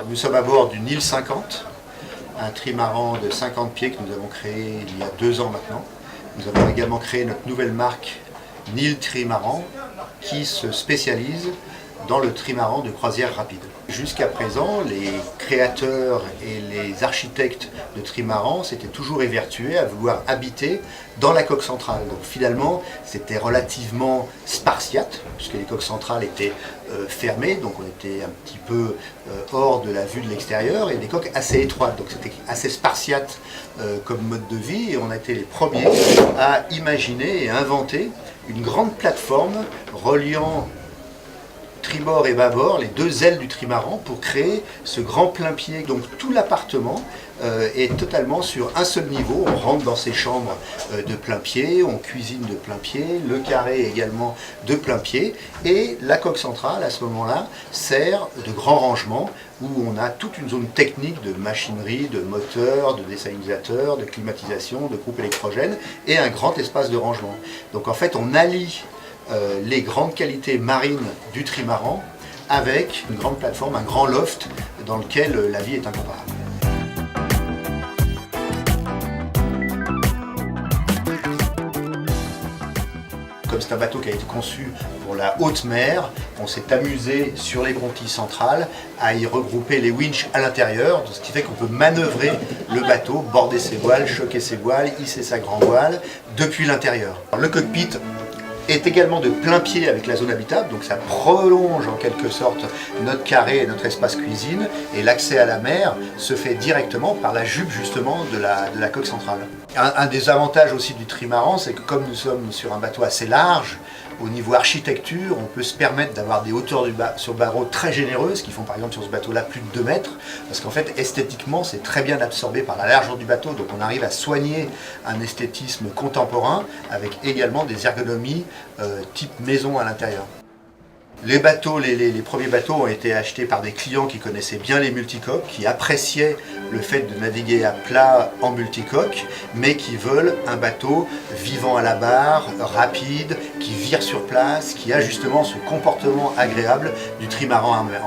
Nous sommes à bord du Nil 50, un trimaran de 50 pieds que nous avons créé il y a 2 ans maintenant. Nous avons également créé notre nouvelle marque Nil Trimaran qui se spécialise dans le trimaran de croisière rapide. Jusqu'à présent, les créateurs et les architectes de trimaran s'étaient toujours évertués à vouloir habiter dans la coque centrale. Donc finalement, c'était relativement spartiate, puisque les coques centrales étaient fermées, donc on était un petit peu hors de la vue de l'extérieur, et des coques assez étroites, donc c'était assez spartiate comme mode de vie, et on a été les premiers à imaginer et inventer une grande plateforme reliant tribord et bâbord, les 2 ailes du trimaran, pour créer ce grand plein-pied. Donc tout l'appartement est totalement sur un seul niveau. On rentre dans ses chambres de plein-pied, on cuisine de plein-pied, le carré également de plein-pied, et la coque centrale à ce moment-là sert de grand rangement où on a toute une zone technique de machinerie, de moteurs, de désalinisateurs, de climatisation, de groupe électrogène et un grand espace de rangement. Donc en fait on allie les grandes qualités marines du trimaran avec une grande plateforme, un grand loft dans lequel la vie est incomparable. Comme c'est un bateau qui a été conçu pour la haute mer, on s'est amusé sur les conquilles centrales à y regrouper les winches à l'intérieur, ce qui fait qu'on peut manœuvrer le bateau, border ses voiles, choquer ses voiles, hisser sa grand voile depuis l'intérieur. Le cockpit est également de plein pied avec la zone habitable, donc ça prolonge en quelque sorte notre carré et notre espace cuisine, et l'accès à la mer se fait directement par la jupe justement de la coque centrale. Un des avantages aussi du trimaran, c'est que comme nous sommes sur un bateau assez large, au niveau architecture, on peut se permettre d'avoir des hauteurs sur barreau très généreuses, qui font par exemple sur ce bateau-là plus de 2 mètres, parce qu'en fait esthétiquement c'est très bien absorbé par la largeur du bateau, donc on arrive à soigner un esthétisme contemporain avec également des ergonomies type maison à l'intérieur. Les bateaux, les premiers bateaux ont été achetés par des clients qui connaissaient bien les multicoques, qui appréciaient le fait de naviguer à plat en multicoque, mais qui veulent un bateau vivant à la barre, rapide, qui vire sur place, qui a justement ce comportement agréable du trimaran en mer.